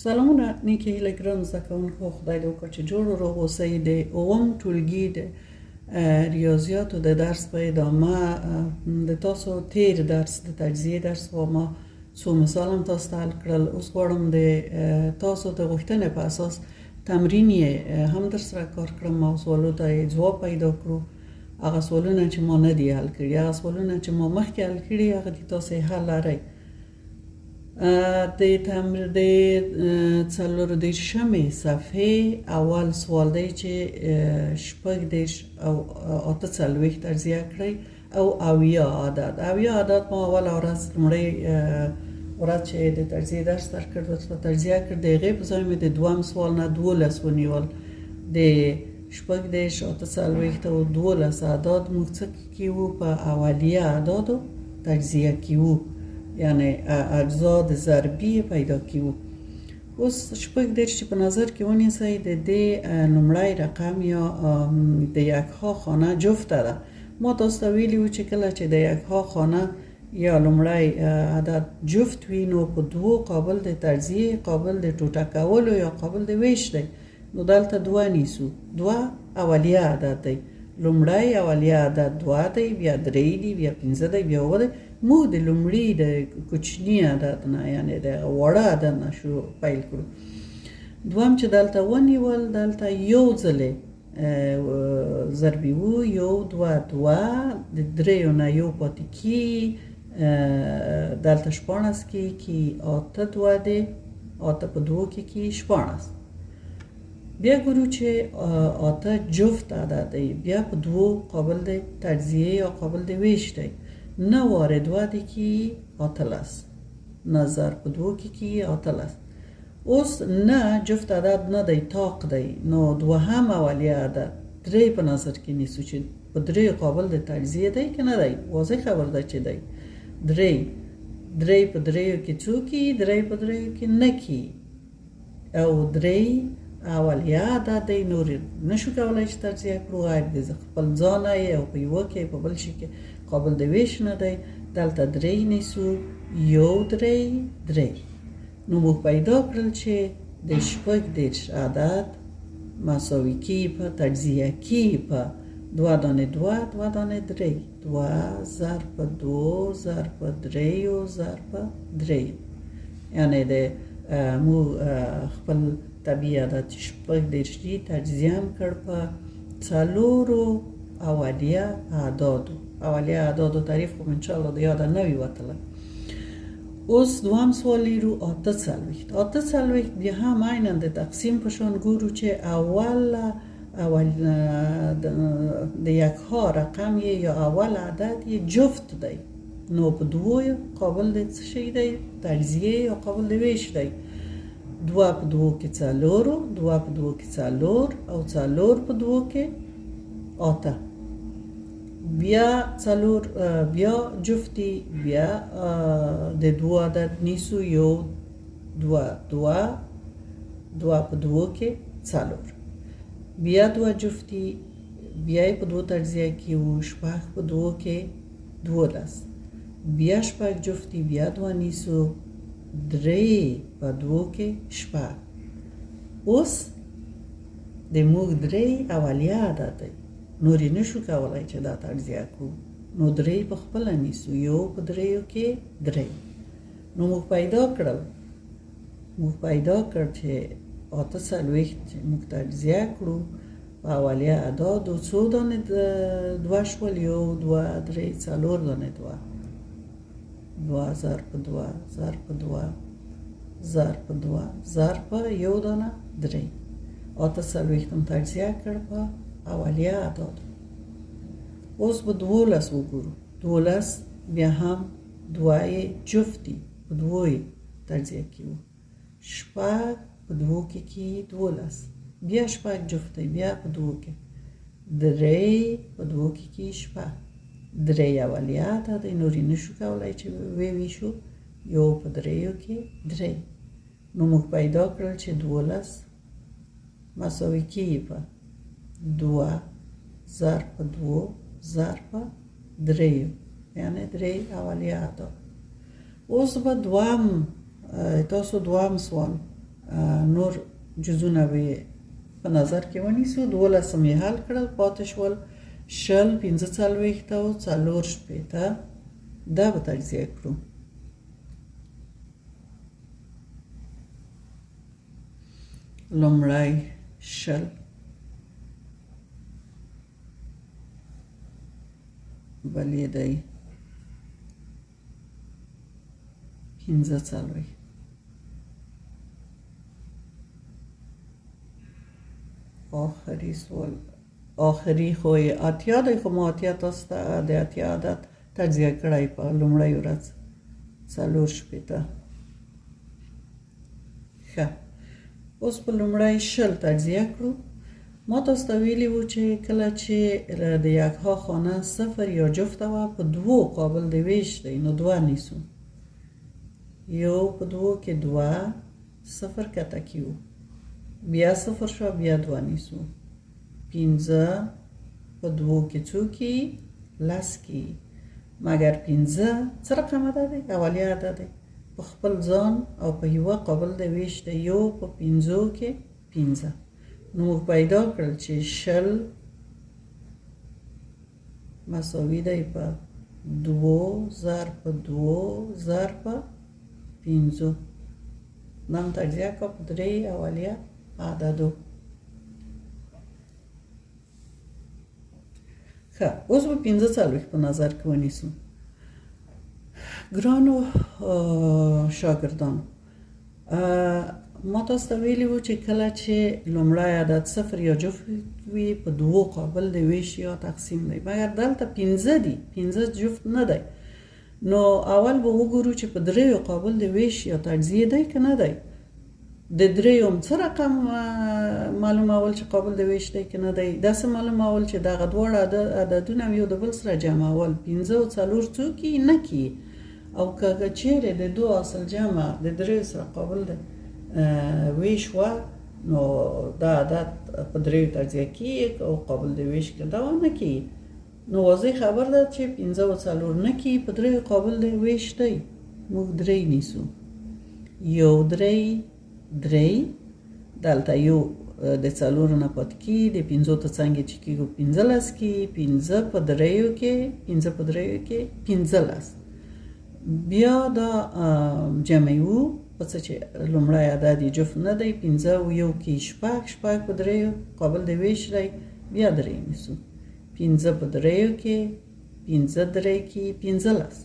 سلامونه نیکی هیله ګران زده کوونکو، خدای دې وکړي چې جوړ و روغ اوسئ. د اووم ټولګي د ریاضیاتو د درس په ادامه د تاسو تیر درس د تجزیه درس و ما څو مثال هم تاسو ته حل کړل. اوس غواړم د تاسو د غوښتنې په اساس تمرین یې هم در سره کار کړم او سوالو ته یې ځواب پیدا کړو. هغه سوالونه چې ما نه دي حل کړي، هغه سوالونه چې ما مخکې حل کړي، هغه دې تاسو یې حل لرئ. د څلور دېرشمې صفحې اول سوال دی چې شپږ دېرش او اته څلوېښت تجزیه کړئ او اویا عدد. اویا عدد ما اوله ورځ لومړۍ ورځ چې د تجزیه درس درکړ ورته تجزیه کړ، د هغې په ځای مې د دویم سوال نه 12 ونیول. د شپږ دېرش اته څلوېښت او 12 اعداد موږ څه کیو؟ په اولیه اعدادو تجزیه کیو، یعنی اجزا د ضربی پیدا کیو. اوس شپږ دېرش چې په نظر کې ونیسئ، د دې لومړی رقم یا د یکها خانه جفته ده. ما تاسو ته ویلي وو چې کله چې د یکها خانه یا لومړی عدد جفت وي نو په دوو قابل د تجزیه، قابل د ټوټه کولو یا قابل د ویش دی. نو دلته دوه نیسو، دوه اولیه عدد دی. لومړی اولیه عدد دوه دی، بیا درې دی، بیا پنځه دی، بیا اووه دی. موږ د لومړي د کوچني عدد نه، یعنی د وړه عدد نه شروع پیل کړو. دویم چې دلته ونیول، دلته یو ځلې ضربي وو، یو دوه دوه، د دریو نه یو پاتې کی، دلته شپاړس کی اته دوه دی، اته په دوو کی شپاړس. بیا ګورو چې اته جفت عدد دی، بیا په دوو قابل د تجزیه یا قابل د ویش دی. نه واره دوه دی کی اتلس، نظر په دوو کی اتلس. اوس نه جفت عدد نه دی، تاق دی. نو دوهم اولیه عدد درې په نظر کې نیسو چې په درې قابل د تجزیه دی که نه دی. واضح خبر ده چې دی. درې په دریو کې څو کی؟ درې په دریو کې نه کی، او درې اولیه عدد دی. نور نشو کولای چې تجزیه کړو، غیر د خپل ځانه او په یوه کې په بل شي کې قابل د ویش نه دی. دلته درې نیسو، یو درې درې. نو موږ پیدا کړل چې د شپږ دېرش عدد مساوي کی په تجزیه کی په دوه دانې دوه، دوه دانې درې، دوه ضرب په دو ضرب په دریو ضرب په دریو. یعنی د موږ خپل طبیعي عدد چې شپږ دېرش دي تجزیه هم کړ په څلورو اولیه اعدادو. اولیه اعدادو تعریف خو انشاءالله د یاده نه وي وتلی. اوس دوهم سوال لیرو اته څلوېښت. اته څلوېښت بیا هم عینا د تقسیم په شان ګورو چې اول د یکها رقم یې یا اول عدد یې جفت دی. نو په دوو قابل د څه شی دی؟ تجزیه یا قابل د ویش دی. دوه په دوو کې څلورو، دوه په دوو کې څلور، او څلور په دوو کې اته. بیا څلور بیا جفتی، بیا د دوه عدد نیسو، یو دوه دوه، دوه په دوو کې څلور. بیا دوه جفتی، بیا په دوو تجزیه کې وو، شپږ په دوو کې 12. بیا شپږ جفتی، بیا دوه نیسو، درې په دوو کې شپږ. اوس د موږ درې اولیه عدد دی، نور یې نشو کولای چې دا تجزیه کړو. نو درې په خپله نیسو، یو په دریو کې درې. نو موږ پیدا کړ چې اته څلوېښت چې موږ تجزیه کړو په اولیه اعدادو څو دانې دوه شول؟ یو دوه درې څلور دانې دوه. دوه ضرب په دوه ضرب په دوه ضرب په دوه ضرب په یو دانه درې. اته څلوېښتم تجزیه کړ په اولیه اعدادو. اوس به 12 وګورو. 12 بیا هم دوه یې جفت دي، په دوو یې تجزیه کیو. شپږ په دوو کې 12، بیا شپږ جفت دی، بیا په دوو کې. درې په دوو کې شپږ. درې اولیه عدد دی، نور یې نشو کولای چې وویشو، یو په دریو کې درې. نو موږ پیدا کړل چې 12 مساوي کیږي په دوه ضرب په دوو ضرب په دریو، یعنی درې اولیه عدد. اوس به تاسو دوهم سوال نور جزونه به په نظر کې ونیسو. 12 یې حل کړل، پاتې شول 20 45 او 4 دا به تجزیه کړو. لومړی 20 بل یې دی 45 آخری سوال آخری خو یې اتیا دی، خو ما اتیا تاسو ته د اتیا عدد تجزیه کړی په لومړۍ ورځ 4 ښه. اوس په لومړی 20 تجزیه کړو. ما تاسو ته ویلي وو چې کله چې د یکها خانه 0 یا جفته وه په 2 قابل د ویش دی، نو 2 نیسو. یو په 2 کې 2 0 کتکی وو، بیا 0 شو، بیا 2 نیسو. 15 په 2 کې څو کی 10 کی، مگر 15 څه رقم عدد دی؟ اولیه عدد دی. په خپل ځان او په یوه قابل د ویش دی، یو په 15 کې 15. نو موږ پیدا کړل چې 20 مساوي دی په 2 ضرب په 2 ضرب په 15. نام تجزیه که په 3 اولیه عددو. ښه، اوس به 45 په نظر کې ونیسو. ګرانو شاګردانو، ما تاسو ته ویلي وو چې کله چې لومړی عدد 0 یا جفت وي په 2 قابل د ویش یا تقسیم دی، مګر دلته 15 دي، 15 جفت نه دی. نو اول به وګورو چې په 3 قابل د ویش یا تجزیه دی که نه دی. د 3 څه رقم معلومول چې قابل د ویش دی که نه دی؟ داسې معلومول چې دغه دواړه عددونه یو د بل سره جمعول. 15 او 4 څو کی نه کی، او که چیرې د 2 اصل جمع د 3 سره قابل د ویش وه، نو دا عدد په 3 تجزیه کیږي او قابل د ویش که دا نه کی، نو واضح خبر ده چې 15 او 4 نه کی، په 3 قابل د ویش دی. موږ 3 نیسو. یو 3 دلته یو د 4 نه پاتې کی، د 15 ته څنګه چې کیږو 15 کی، 15 په 3 کې 15. بیا دا جمع وو په څه چې لومړی عدد یې جفت نه دی. 15 او 1 کې 6 په 3 قابل د ویش دی، بیا 3 نیسو. 15 په 3 کې 15 3 کې 15.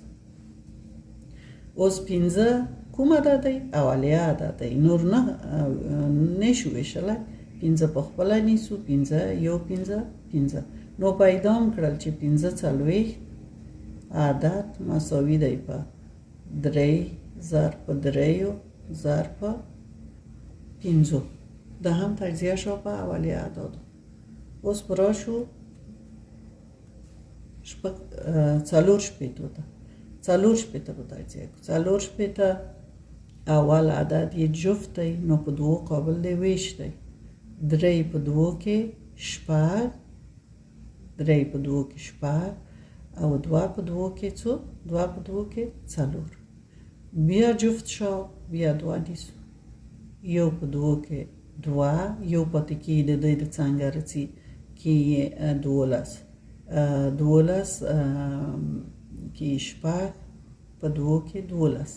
اوس 15 کوم عدد دی؟ اولیه عدد دی، نور نه نشو ویشلی. 15 په خپله نیسو. 15 1 15. نو پیدا م کړل چې 45 عدد مساوي دی په 3 ضرب په 3 ضرب په 15. دا هم تجزیه شو په اولیه اعدادو. اوس برا شو 4 شپېتو ته. 4 شپېته به تجزیه کړو. 4 شپېته اول عدد یې جفت دی، نو په 2 قابل دی ویش دی. 3 په 2 کې 6، 3 په 2 کې 6 او 2 په 2 کې څو؟ 2 په 2 کې 4. بیا جفت شو، بیا 2 نیسو. 1 په 2 کې 2، یو پاتې کی د دوی د څنګه رڅي کې 12 کې 6 په 2 کې 12.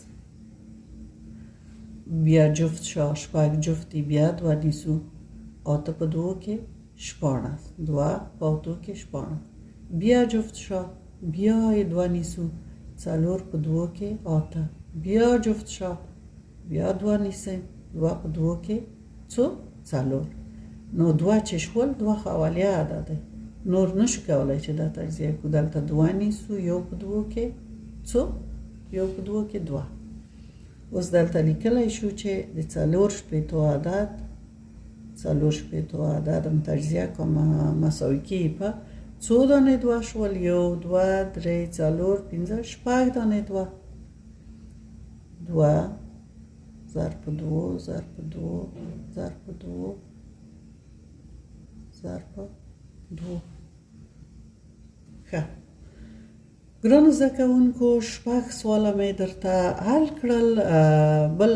بیا جفت شو، 6 جفتی، بیا 2 نیسو. 8 په 2 کې 16، 2 په 8 کې 16. بیا جفت شو، بیا 2 نیسو. 4 په 2 کې 8، بیا جفت شو، بیا 2 نیسیم. 2 په 2 کې څو؟ 4. نو 2 چې شول 2 اولیه عدد دی، نور نشو کولی چې دا تجزیه کړو. دلته 2 نیسو. 1 په 2 کې څو؟ 1 په 2 کې 2. اوس دلته لیکلی شو چې د 4 شپېتو عدد 4 شپېتو عدد هم تجزیه کوم مساوي کیږي په څو دانې 2 شول؟ 1 2 3 4 5 6 دانې 2. 2 ضرب په 2 ضرب په 2 ضرب په 2 ضرب په 2. ښه، ګرانو زده کوونکو 6 سواله مې درته حل کړل. بل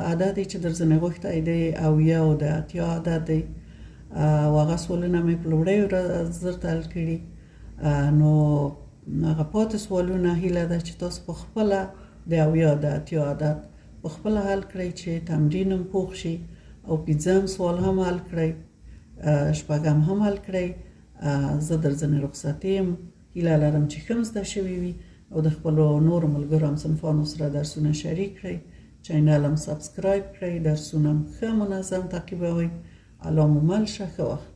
عدد چې در ځنې غوښتی دی 70 او د 80 عدد دی او هغه سوالونه مې په لومړۍ ورځ درته حل کړي. نو هغه پاتې سوالونه هیله ده چې تاسو په خپله د 70 او د 80 عدد په خپله حل کړئ چې تمرین هم پوخ شي او 5م سوال هم حل کړئ، 6م هم حل کړئ. زه در ځنې رخصتي یم. هیله لرم چې ښه مو زده شوي وي او د خپلو نورو ملګرو همصنفانو سره درسونه شریک کړئ، چینل هم سبسکرایب کړئ، درسونه هم ښه منظم تعقیبوئ. الله مو مل شه. ښه وخت.